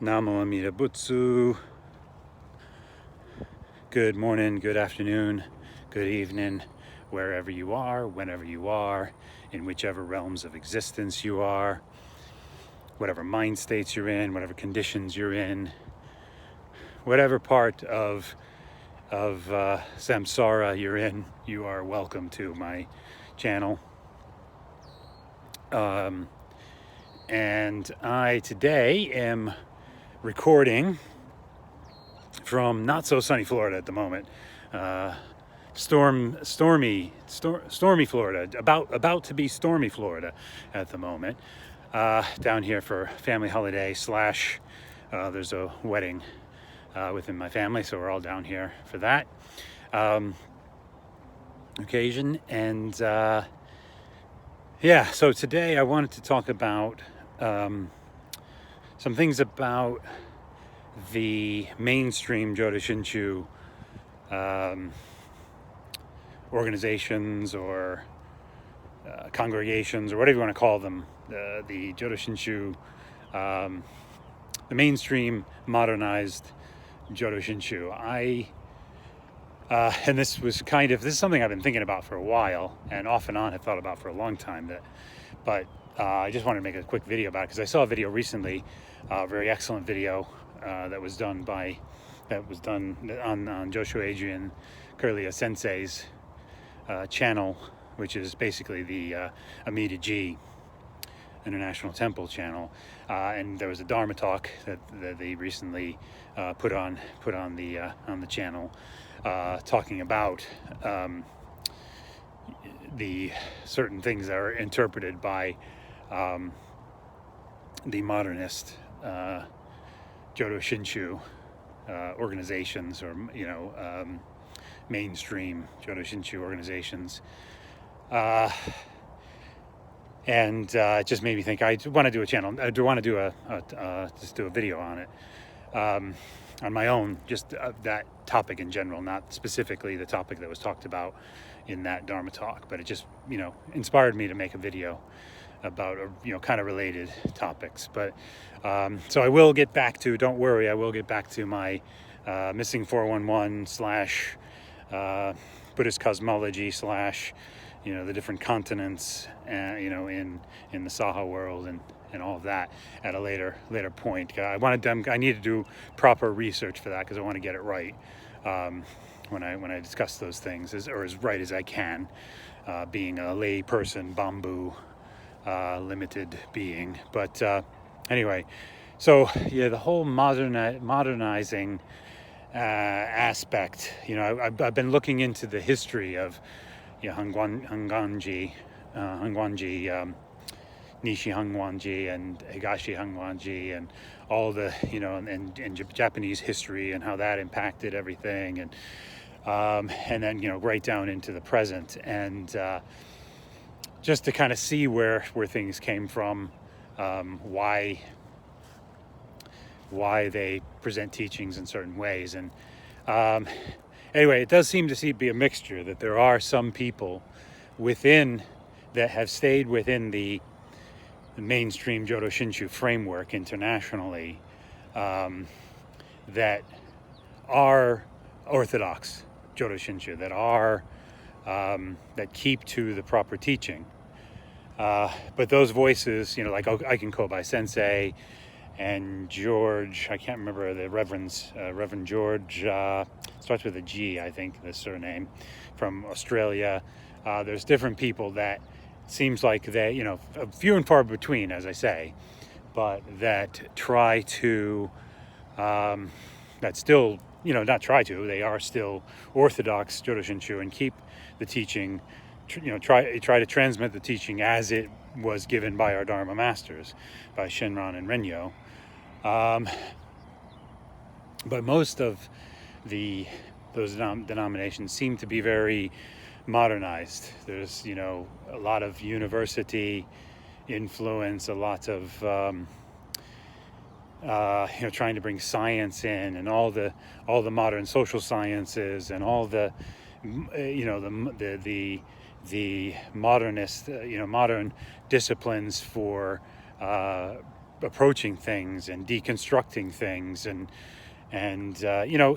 Namo Amida Butsu. Good morning, good afternoon, good evening, wherever you are, whenever you are, in whichever realms of existence you are, whatever mind states you're in, whatever conditions you're in, whatever part of samsara you're in, you are welcome to my channel. And I today am recording from not so sunny Florida at the moment. Stormy Florida, about to be stormy Florida at the moment. Down here for family holiday slash there's a wedding within my family, so we're all down here for that occasion. And so today I wanted to talk about some things about the mainstream Jodo Shinshu organizations or congregations or whatever you want to call them, the Jodo Shinshu, the mainstream modernized Jodo Shinshu. And this is something I've been thinking about for a while, and off and on I've thought about for a long time. But I just wanted to make a quick video about it because I saw a video recently, a very excellent video that was done on Joshua Adrian Curlia Sensei's channel, which is basically the Amida G International Temple channel, and there was a Dharma talk that they recently put on the channel, talking about the certain things that are interpreted by the modernist Jodo Shinshu organizations, or mainstream Jodo Shinshu organizations, and it just made me think I want to do a channel. I do want to do just do a video on it, on my own, just that topic in general, not specifically the topic that was talked about in that Dharma talk, but it just inspired me to make a video about kind of related topics. But so I will get back to. Don't worry, I will get back to my missing 411 slash Buddhist cosmology slash the different continents, in the Saha world and all of that at a later point. I need to do proper research for that because I want to get it right when I discuss those things, as right as I can, being a lay person, bamboo, limited being. But anyway, so the whole modernizing aspect. I've been looking into the history of Hangwanji, Nishi Hangwanji and Higashi Hangwanji, and all the and Japanese history and how that impacted everything, and then right down into the present, and just to kind of see where things came from, why they present teachings in certain ways. And anyway, it does seem to be a mixture, that there are some people that have stayed within the mainstream Jodo Shinshu framework internationally, that are orthodox Jodo Shinshu, that keep to the proper teaching. But those voices, like Aiken Kobai Sensei and George, I can't remember the Reverend George, starts with a G, I think, the surname, from Australia. There's different people that seems like they, few and far between, as I say, but that try to, that still, not try to, they are still orthodox Jodo Shinshu and keep the teaching, try to transmit the teaching as it was given by our Dharma masters, by Shinran and Renyo. But most of those denominations seem to be very modernized. There's a lot of university influence, a lot of trying to bring science in, and all the modern social sciences, and all the modernist modern disciplines for approaching things and deconstructing things, and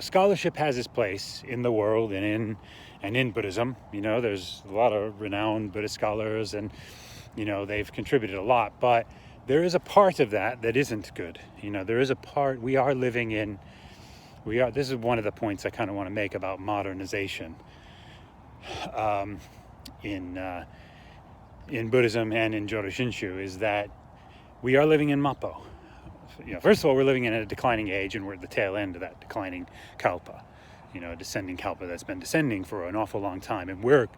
scholarship has its place in the world and in Buddhism. There's a lot of renowned Buddhist scholars, and they've contributed a lot, but there is a part of that isn't good. There is a part we are living in. This is one of the points I kind of want to make about modernization in Buddhism and in Jodo Shinshu, is that we are living in Mappo. First of all, we're living in a declining age, and we're at the tail end of that declining kalpa, a descending kalpa that's been descending for an awful long time, and we're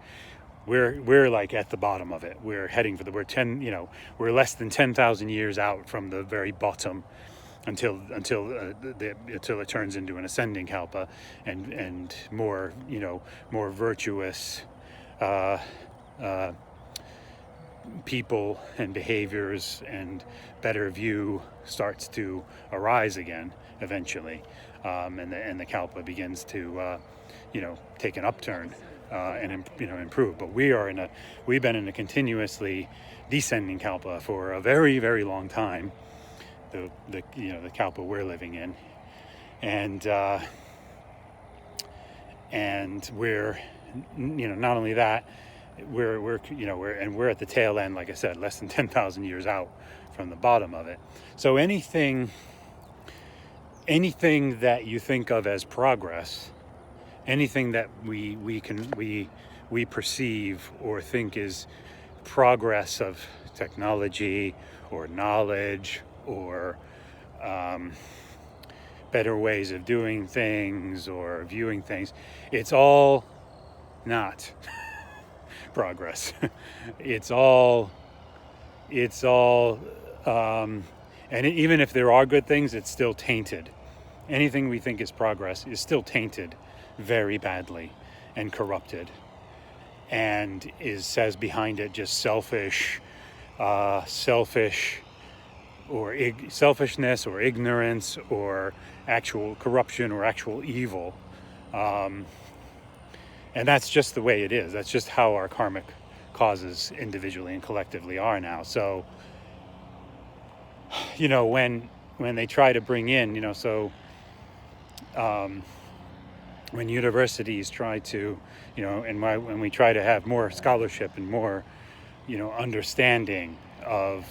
like at the bottom of it. We're heading for we're less than 10,000 years out from the very bottom until it turns into an ascending kalpa and more virtuous people and behaviors and better view starts to arise again eventually, and the kalpa begins to take an upturn and improve. But we've been in a continuously descending kalpa for a very, very long time. The kalpa we're living in, and we're not only that, we're at the tail end, like I said, less than 10,000 years out from the bottom of it. So anything that you think of as progress, anything that we perceive or think is progress of technology or knowledge or better ways of doing things or viewing things, it's all not progress. It's all and even if there are good things, it's still tainted. Anything we think is progress is still tainted very badly and corrupted, and says behind it just selfishness or ignorance or actual corruption or actual evil. And that's just the way it is. That's just how our karmic causes individually and collectively are now. So, when they try to bring in, when universities try to, and when we try to have more scholarship and more, understanding of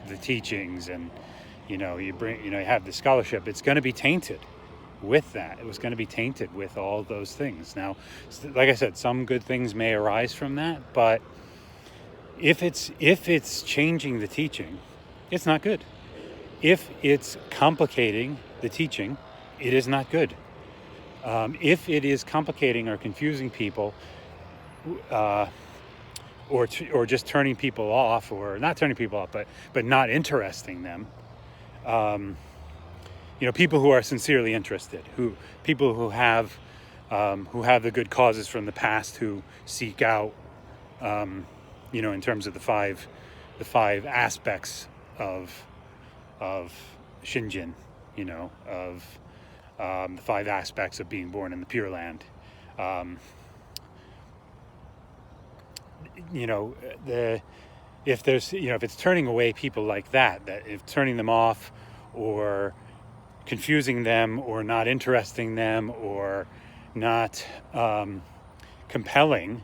the teachings, and, you have the scholarship, it's going to be tainted with that. It was going to be tainted with all those things. Now, like I said, some good things may arise from that, but if it's changing the teaching, it's not good. If it's complicating the teaching, it is not good. If it is complicating or confusing people, or just turning people off, or not turning people off, but not interesting them, people who are sincerely interested, people who have the good causes from the past, who seek out, in terms of the five aspects of Shinjin, of the five aspects of being born in the Pure Land. If it's turning away people like that, if turning them off or confusing them or not interesting them or not compelling,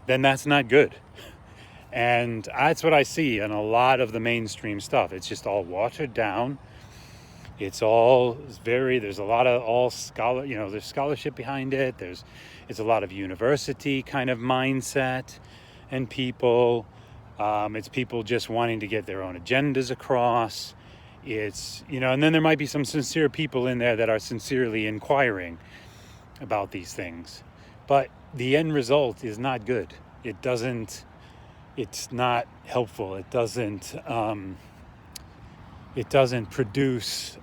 then that's not good. And that's what I see in a lot of the mainstream stuff. It's just all watered down. It's there's a lot of there's scholarship behind it. It's a lot of university kind of mindset and people. It's people just wanting to get their own agendas across. It's, and then there might be some sincere people in there that are sincerely inquiring about these things. But the end result is not good. It's not helpful. It doesn't produce,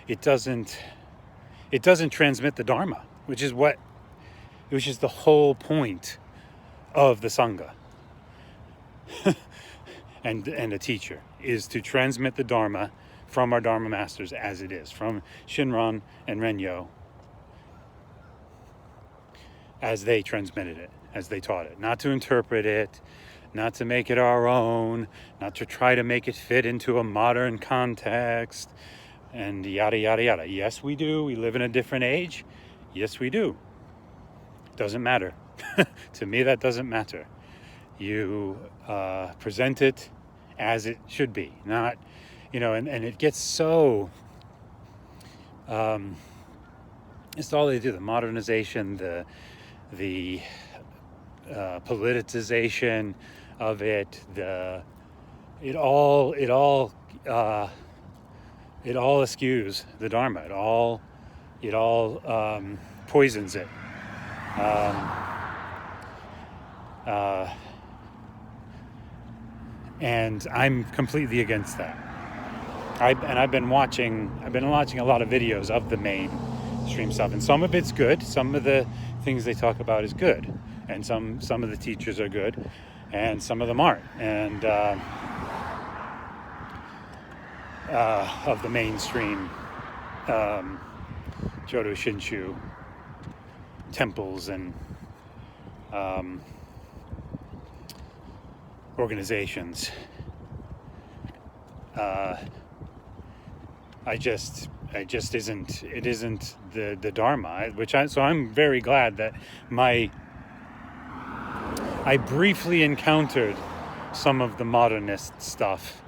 it doesn't transmit the Dharma, which is the whole point of the Sangha and a teacher, is to transmit the Dharma from our Dharma masters as it is, from Shinran and Renyo, as they transmitted it, as they taught it, not to interpret it, not to make it our own, not to try to make it fit into a modern context, and yada, yada, yada. Yes, we do. We live in a different age. Yes, we do. Doesn't matter. To me, that doesn't matter. You present it as it should be, not, and it gets so, it's all they do, the modernization, the politicization of it, it all eschews the Dharma. It all poisons it. And I'm completely against that. I've been watching a lot of videos of the mainstream stuff, and some of it's good. Some of the things they talk about is good, and some of the teachers are good, and some of them aren't. And of the mainstream Jodo Shinshu temples and organizations. It isn't the Dharma, so I'm very glad that I briefly encountered some of the modernist stuff,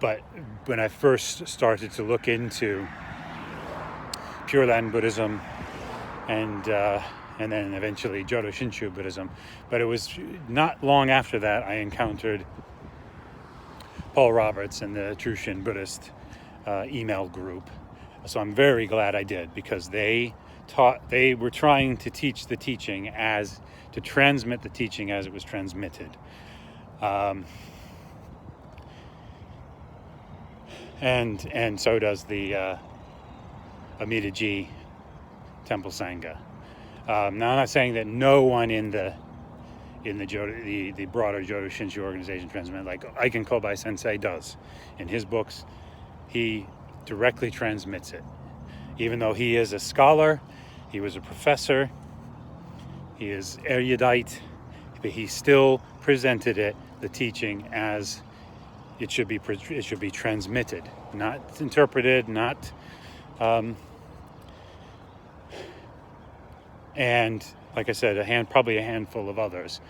but when I first started to look into Pure Land Buddhism and then eventually Jodo Shinshu Buddhism. But it was not long after that I encountered Paul Roberts and the True Shin Buddhist email group. So I'm very glad I did, because they were trying to teach the teaching to transmit the teaching as it was transmitted. And so does the Amida Ji Temple Sangha. Now, I'm not saying that no one in the broader Jodo Shinshu organization transmit, like Aiken Kobai Sensei does in his books. He directly transmits it, even though he is a scholar, he was a professor, he is erudite, but he still presented the teaching as it should be transmitted, not interpreted, not. And like I said, probably a handful of others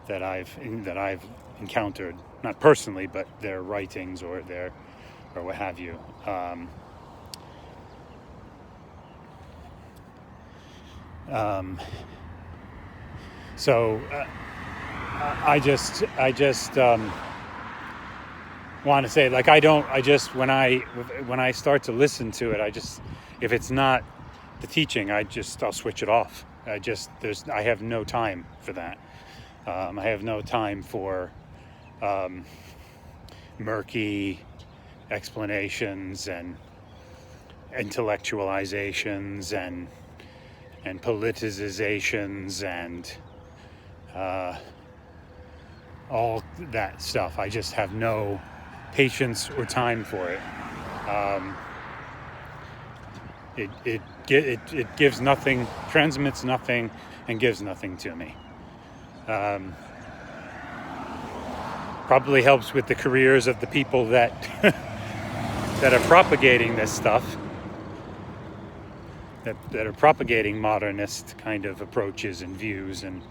that I've encountered, not personally, but their writings or what have you. So I just want to say, like, when I start to listen to it, if it's not the teaching, I'll switch it off. I have no time for that. I have no time for murky explanations and intellectualizations and politicizations and all that stuff. I just have no patience or time for it. It gives nothing, transmits nothing, and gives nothing to me. Probably helps with the careers of the people that that are propagating this stuff, that are propagating modernist kind of approaches and views and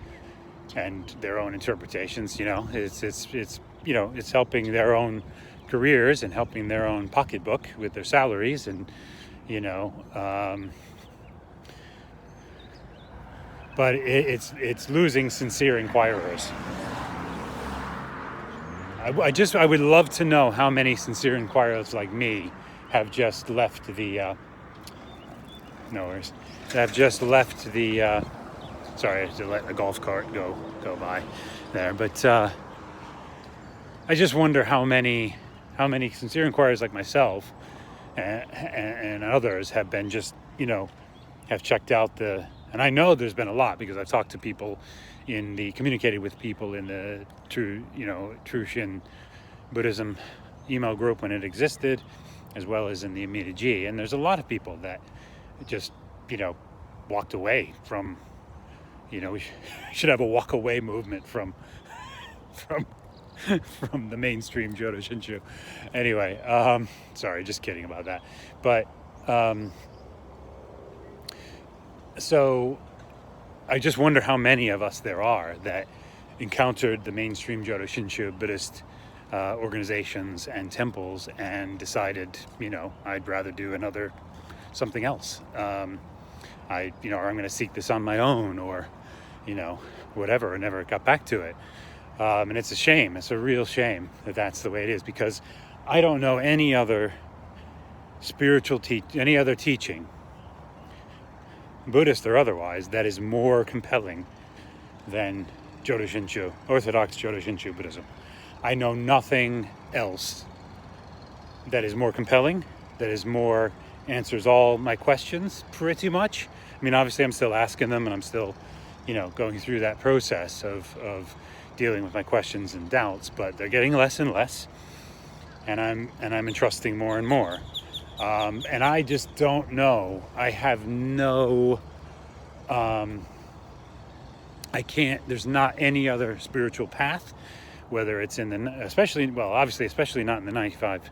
their own interpretations. It's helping their own careers and helping their own pocketbook with their salaries and. But it's losing sincere inquirers. I would love to know how many sincere inquirers like me have just left the sorry, I had to let a golf cart go by there, but I just wonder how many sincere inquirers like myself and others have been just, have checked out and I know there's been a lot, because I've talked to people communicated with people in the True Shin Buddhism email group when it existed, as well as in the Amida Ji. And there's a lot of people that just, walked away from, we should have a walk away movement from from the mainstream Jodo Shinshu. Anyway, sorry, just kidding about that. But so I just wonder how many of us there are that encountered the mainstream Jodo Shinshu Buddhist organizations and temples and decided, I'd rather do something else. Or I'm going to seek this on my own, or, whatever, and never got back to it. And it's a shame. It's a real shame that that's the way it is, because I don't know any other any other teaching, Buddhist or otherwise, that is more compelling than Jodo Shinshu, Orthodox Jodo Shinshu Buddhism. I know nothing else that is more compelling, that is more answers all my questions, pretty much. I mean, obviously I'm still asking them, and I'm still, going through that process of dealing with my questions and doubts, but they're getting less and less, and I'm entrusting more and more. And I just don't know. I have no, there's not any other spiritual path, whether it's especially not in the 95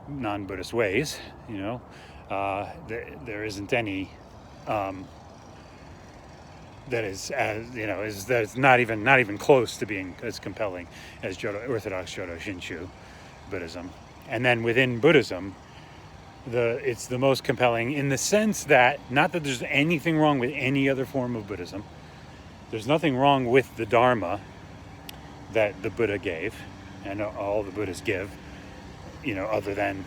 non-Buddhist ways, there isn't any, that is, that's not even close to being as compelling as Orthodox Jodo Shinshu Buddhism. And then within Buddhism, it's the most compelling in the sense that, not that there's anything wrong with any other form of Buddhism. There's nothing wrong with the Dharma that the Buddha gave, and all the Buddhas give, other than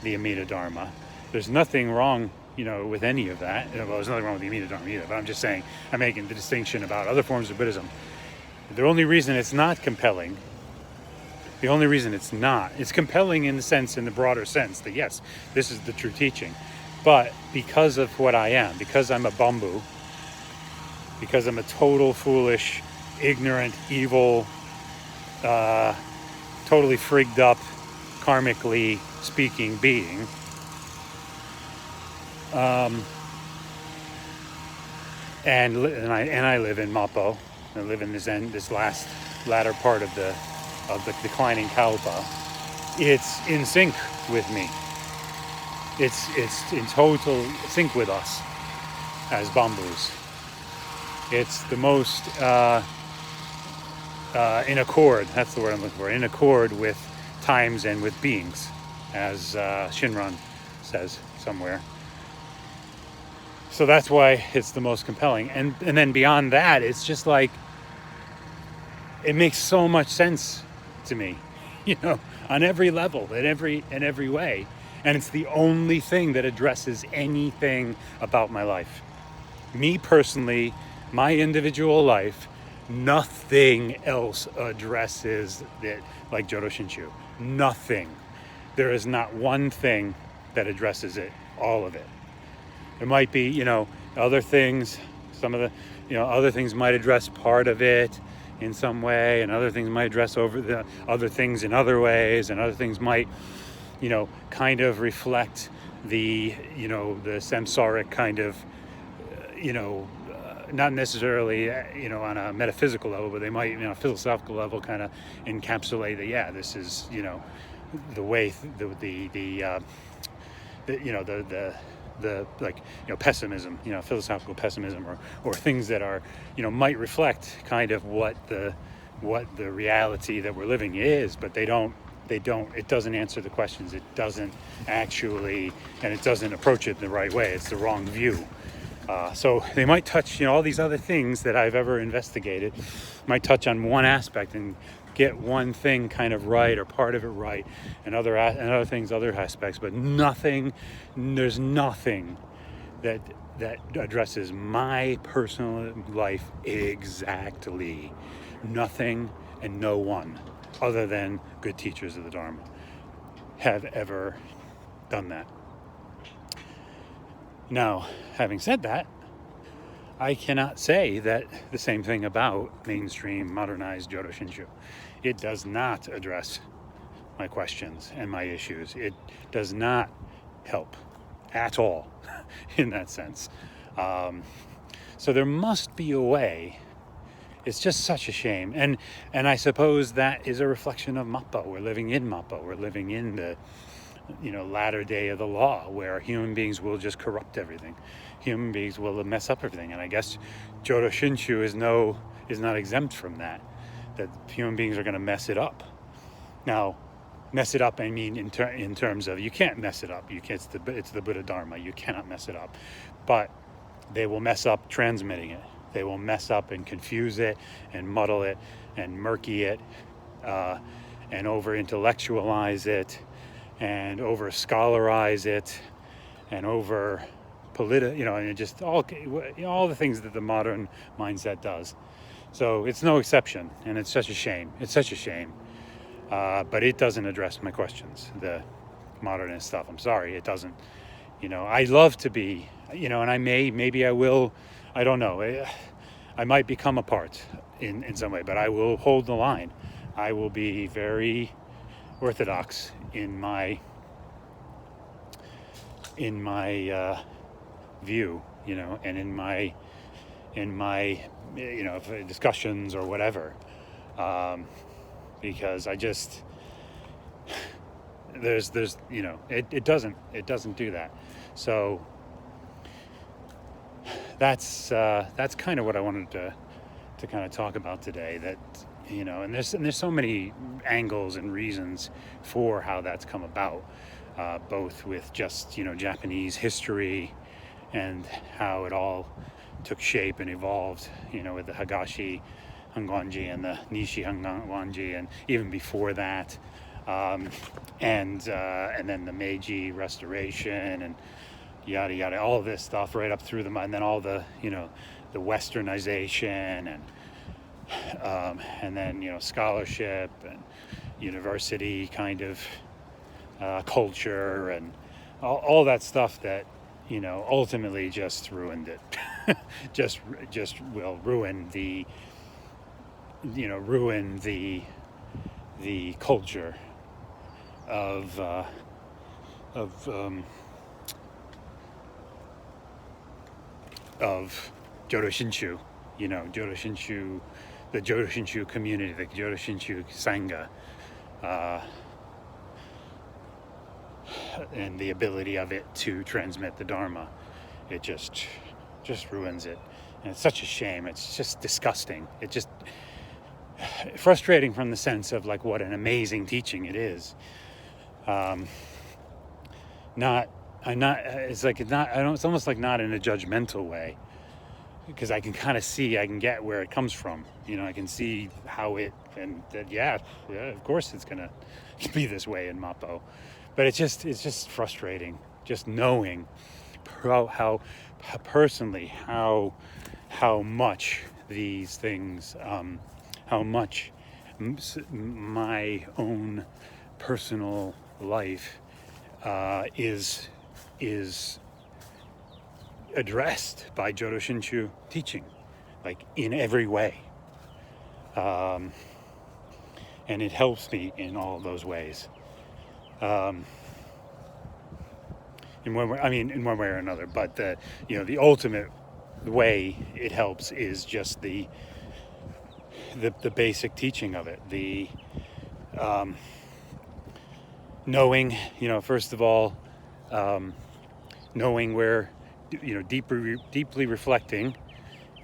the Amida Dharma. There's nothing wrong, with any of that. Well, there's nothing wrong with the Amida Dharma either, but I'm just saying, I'm making the distinction about other forms of Buddhism. The only reason it's not compelling, it's compelling in the broader sense that, yes, this is the true teaching. But because of what I am, because I'm a bumbu, because I'm a total foolish, ignorant, evil, totally frigged up, karmically speaking being, and I live in Mappo. I live in this latter part of the declining kalpa. It's in sync with me. It's in total sync with us as bambus. It's the most in accord. That's the word I'm looking for. In accord with times and with beings, as Shinran says somewhere. So that's why it's the most compelling. And then beyond that, it's just like, it makes so much sense to me, on every level, in every way. And it's the only thing that addresses anything about my life. Me personally, my individual life, nothing else addresses it like Jodo Shinshu. Nothing. There is not one thing that addresses it, all of it. There might be, other things, other things might address part of it in some way, and other things might address over the other things in other ways, and other things might, kind of reflect the samsaric kind of, not necessarily, on a metaphysical level, but they might, on a philosophical level, kind of encapsulate that, this is, the way, pessimism, philosophical pessimism, or things that are, might reflect kind of what the reality that we're living is, but it doesn't answer the questions. It doesn't actually, and it doesn't approach it the right way. It's the wrong view. So they might touch, all these other things that I've ever investigated, might touch on one aspect and get one thing kind of right, or part of it right, and other aspects, but there's nothing that addresses my personal life exactly. Nothing and no one, other than good teachers of the Dharma, have ever done that. Now, having said that, I cannot say that the same thing about mainstream modernized Jodo Shinshu. It does not address my questions and my issues. It does not help at all in that sense. So there must be a way, It's just such a shame. And I suppose that is a reflection of Mappo. We're living in Mappo. We're living in the latter day of the law, where human beings will just corrupt everything. Human beings will mess up everything. And I guess Jodo Shinshu is not exempt from that human beings are going to mess it up. Now, mess it up, I mean in terms of, you can't mess it up. It's the Buddha Dharma. You cannot mess it up. But they will mess up transmitting it. They will mess up and confuse it and muddle it and murky it and over-intellectualize it and over-scholarize it and over and just all the things that the modern mindset does. So it's no exception, and it's such a shame. It's such a shame. But it doesn't address my questions, the modernist stuff. I'm sorry, it doesn't. I love to be, and I maybe I will, I don't know. I might become a part in some way, but I will hold the line. I will be very orthodox in my view, and in my discussions or whatever, because I just there's it doesn't do that. So that's kind of what I wanted to kind of talk about today. That and there's so many angles and reasons for how that's come about, both with just Japanese history and how it all took shape and evolved, with the Hagashi Hangwanji and the Nishi Hangwanji, and even before that, and then the Meiji Restoration and yada yada, all of this stuff right up through and then all the the westernization and then scholarship and university kind of culture and all that stuff that ultimately just ruined it. just will ruin the culture of Jodo Shinshu, Jodo Shinshu, the Jodo Shinshu community, the Jodo Shinshu Sangha, and the ability of it to transmit the Dharma. It just ruins it. And it's such a shame. It's just disgusting. It's just frustrating from the sense of like what an amazing teaching it is. It's almost like not in a judgmental way, because I can kind of see, I can get where it comes from. I can see how of course it's gonna be this way in Mappo. But it's just frustrating, just knowing how personally how much these things, how much my own personal life is addressed by Jodo Shinshu teaching, like in every way, and it helps me in all of those ways. In one way or another, but the ultimate way it helps is just the basic teaching of it, the knowing, first of all, knowing where, deeply reflecting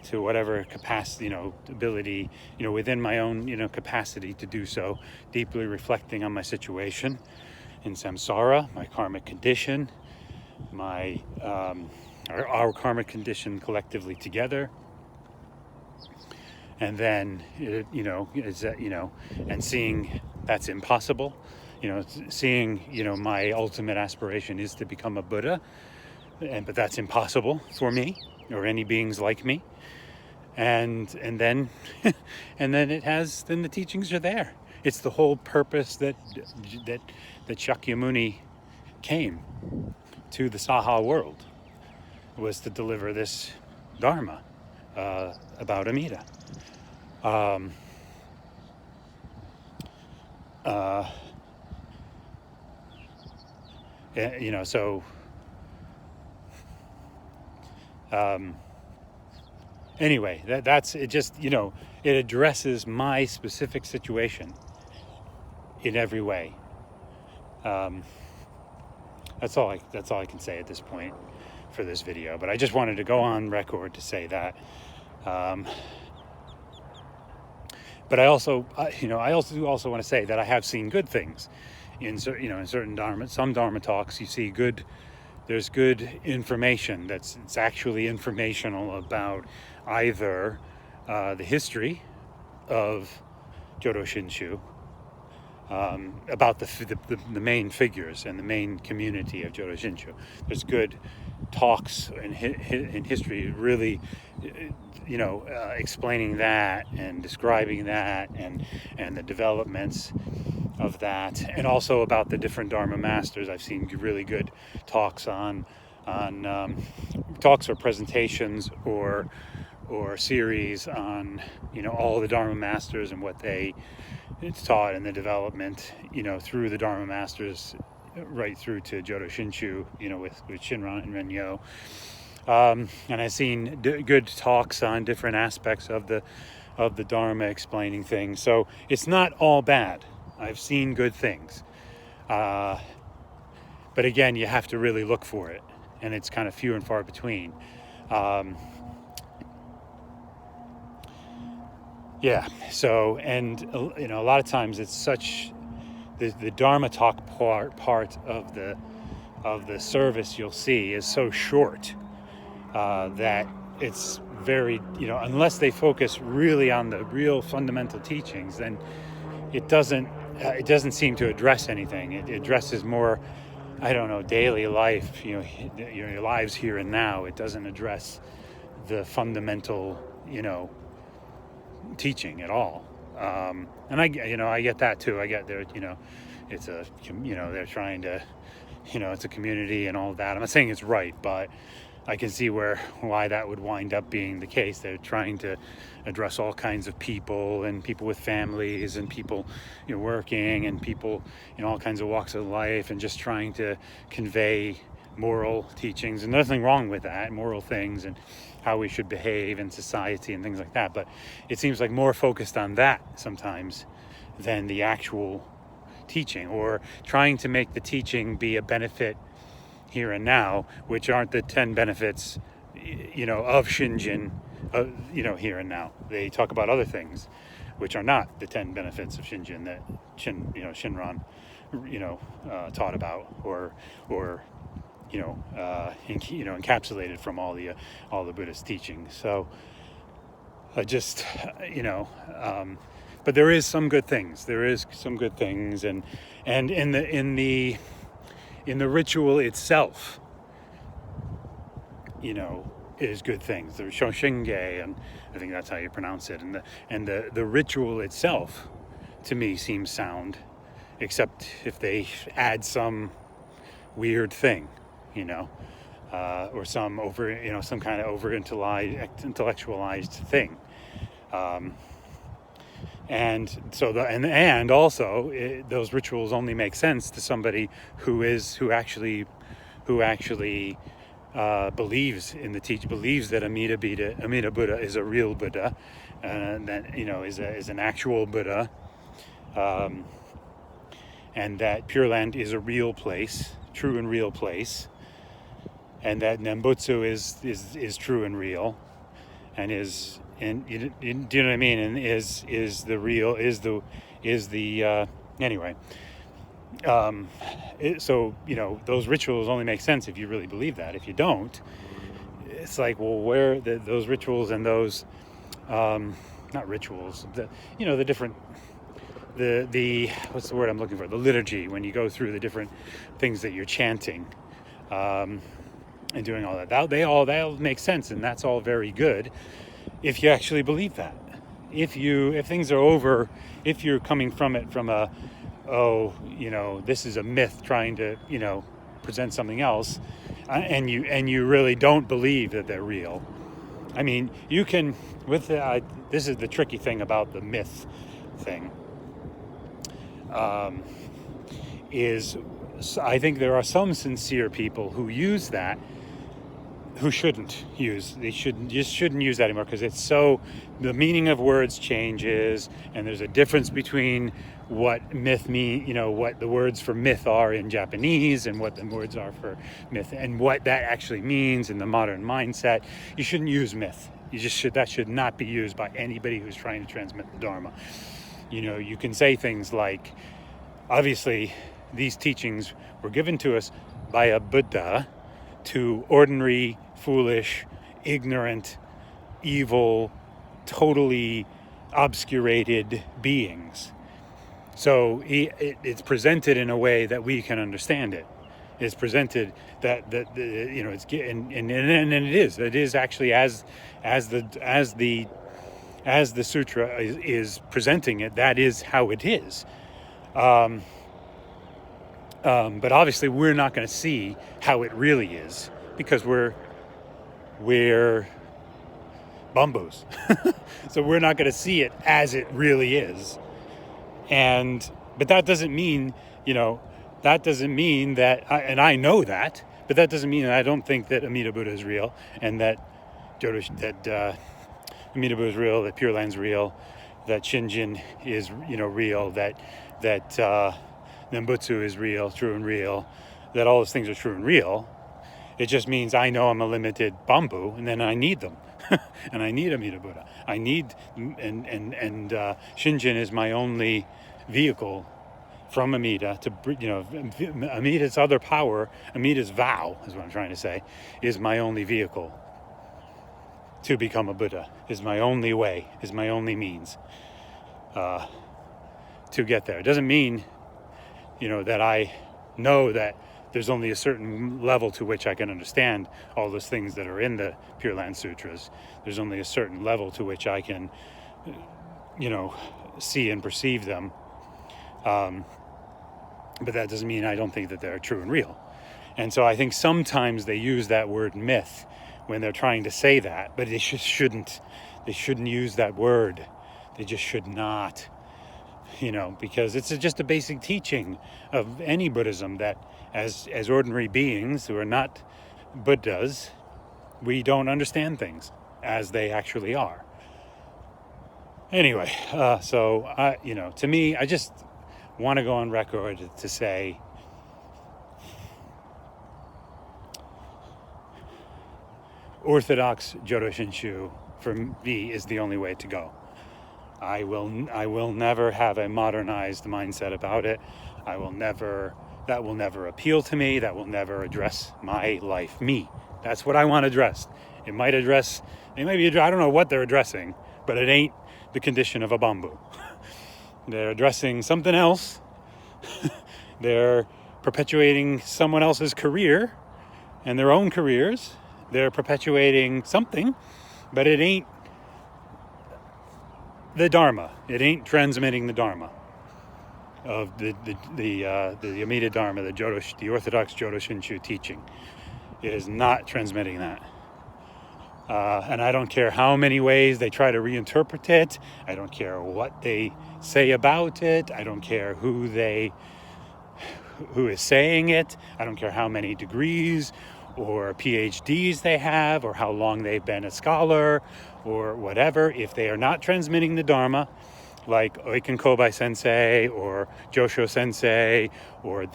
to whatever capacity, ability, within my own, capacity to do so, deeply reflecting on my situation in samsara, my karmic condition, my our karmic condition collectively together, and then and seeing that's impossible, seeing my ultimate aspiration is to become a Buddha, but that's impossible for me or any beings like me, and then and then the teachings are there. It's the whole purpose that Shakyamuni came to the Saha world, was to deliver this Dharma about Amida. So anyway, that's it. Just, you know, it addresses my specific situation in every way. That's all I can say at this point for this video. But I just wanted to go on record to say that. But I also want to say that I have seen good things in certain Dharma. Some Dharma talks, you see there's good information it's actually informational about either the history of Jodo Shinshu, about the main figures and the main community of Jodo Shinshu. There's good talks in history, really, explaining that and describing that and the developments of that, and also about the different Dharma masters. I've seen really good talks on talks or presentations or series on all the Dharma masters and what they taught and the development through the Dharma masters right through to Jodo Shinshu, with Shinran and Renyo. And I've seen good talks on different aspects of the Dharma, explaining things. So it's not all bad. I've seen good things. But again, you have to really look for it, and it's kind of few and far between. So, and a lot of times it's such the Dharma talk part of the service you'll see is so short that it's very, unless they focus really on the real fundamental teachings, then it doesn't seem to address anything. It addresses more, daily life, your lives here and now. It doesn't address the fundamental, teaching at all. And I get that too. I get there, it's they're trying to, it's a community and all that. I'm not saying it's right, but I can see why that would wind up being the case. They're trying to address all kinds of people, and people with families, and people working, and people in all kinds of walks of life, and just trying to convey moral teachings. And nothing wrong with that, moral things and how we should behave in society and things like that. But it seems like more focused on that sometimes than the actual teaching, or trying to make the teaching be a benefit here and now, which aren't the 10 benefits, of Shinjin, here and now. They talk about other things, which are not the 10 benefits of Shinjin that Shinran, taught about, or encapsulated from all the Buddhist teachings. So, but there is some good things. And in the ritual itself, is good things. The Shoshinge, and I think that's how you pronounce it. And the ritual itself, to me, seems sound, except if they add some weird thing, or some some kind of intellectualized thing. And so and also those rituals only make sense to somebody who actually believes in the teaching, believes that Amida Buddha is a real Buddha, and that is an actual Buddha, and that Pure Land is a real place, true and real place, and that Nembutsu is true and real, and is. And do you know what I mean? And is the real, anyway. So those rituals only make sense if you really believe that. If you don't, it's like, well, where those rituals and those not rituals, the different the what's the word I'm looking for? The liturgy, when you go through the different things that you're chanting, and doing all that. They all make sense, and that's all very good. If you actually believe that, if things are over, if you're coming from it from this is a myth trying to, present something else, and you really don't believe that they're real. I mean, you can, this is the tricky thing about the myth thing, is I think there are some sincere people who use that who shouldn't use, shouldn't use that anymore, because it's so, the meaning of words changes, and there's a difference between what myth mean, what the words for myth are in Japanese and what the words are for myth, and what that actually means in the modern mindset. You shouldn't use myth. That should not be used by anybody who's trying to transmit the Dharma. You can say things like, obviously, these teachings were given to us by a Buddha to ordinary, foolish, ignorant, evil, totally obscurated beings. So it's presented in a way that we can understand it. It's presented that it's, and it is actually as the sutra is presenting it. That is how it is. But obviously we're not going to see how it really is, because we're bumboos. So we're not going to see it as it really is. But that doesn't mean, that, and I know that, but that doesn't mean that I don't think that Amida Buddha is real, and that Amida Buddha is real, that Pure Land's real, that Shinjin is, real, that Nembutsu is real, true and real, that all those things are true and real. It just means I know I'm a limited bamboo, and then I need them. And I need Amida Buddha. I need, and Shinjin is my only vehicle from Amida to, Amida's other power, Amida's vow, is what I'm trying to say, is my only vehicle to become a Buddha, is my only way, is my only means to get there. It doesn't mean, that I know that there's only a certain level to which I can understand all those things that are in the Pure Land Sutras. There's only a certain level to which I can, see and perceive them. But that doesn't mean I don't think that they're true and real. And so I think sometimes they use that word myth when they're trying to say that, but they shouldn't use that word. They just should not. Because it's just a basic teaching of any Buddhism that as ordinary beings who are not Buddhas, we don't understand things as they actually are. Anyway, to me, I just want to go on record to say, Orthodox Jodo Shinshu, for me, is the only way to go. I will never have a modernized mindset about it. That will never appeal to me. That will never address my life, me. That's what I want addressed. They might be, I don't know what they're addressing, but it ain't the condition of a bamboo. They're addressing something else. They're perpetuating someone else's career and their own careers. They're perpetuating something, but it ain't the Dharma. It ain't transmitting the Dharma of the Amida Dharma, the Orthodox Jodo Shinshu teaching. It is not transmitting that. And I don't care how many ways they try to reinterpret it. I don't care what they say about it. I don't care who is saying it. I don't care how many degrees or PhDs they have, or how long they've been a scholar, or whatever. If they are not transmitting the Dharma, like Oiken Kobai Sensei or Josho Sensei, or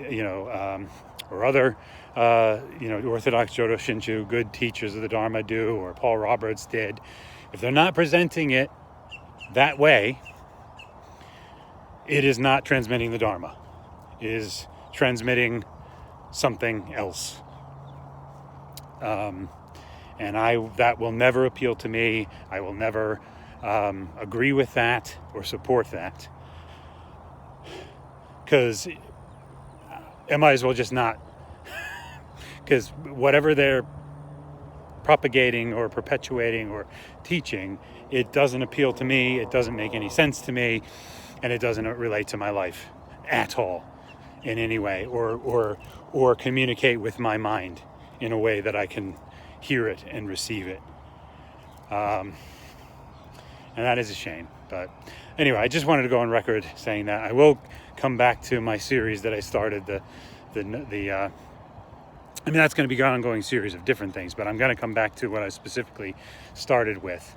or other Orthodox Jodo Shinshu good teachers of the Dharma do, or Paul Roberts did, if they're not presenting it that way, it is not transmitting the Dharma. It is transmitting something else. And that will never appeal to me. I will never agree with that or support that, because I might as well just not. Because whatever they're propagating or perpetuating or teaching, it doesn't appeal to me, it doesn't make any sense to me, and it doesn't relate to my life at all in any way, or communicate with my mind in a way that I can hear it and receive it. And that is a shame. But anyway, I just wanted to go on record saying that. I will come back to my series that I started, the I mean, that's going to be an ongoing series of different things, but I'm going to come back to what I specifically started with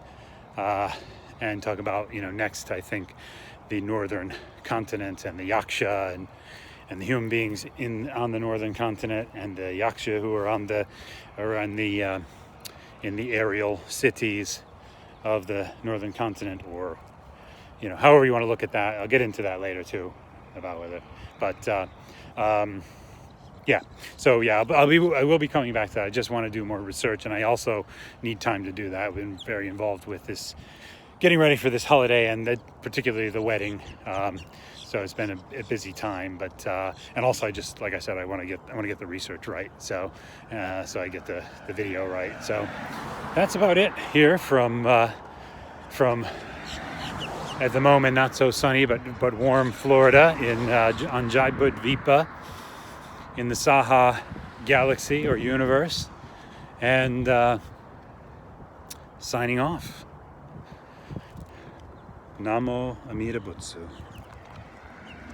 and talk about, next, I think, the northern continent and the yaksha and the human beings on the northern continent and the yaksha who are in the aerial cities of the northern continent, or however you want to look at that. I'll get into that later too, about whether, but yeah. So yeah, I will be coming back to that. I just want to do more research, and I also need time to do that. I've been very involved with this, getting ready for this holiday, and particularly the wedding. So it's been a busy time, but and also like I said, I want to get the research right. So I get the video right. So that's about it here from at the moment not so sunny but warm Florida on Jayabudvipa in the Saha galaxy or universe, and signing off. Namo Amida Butsu.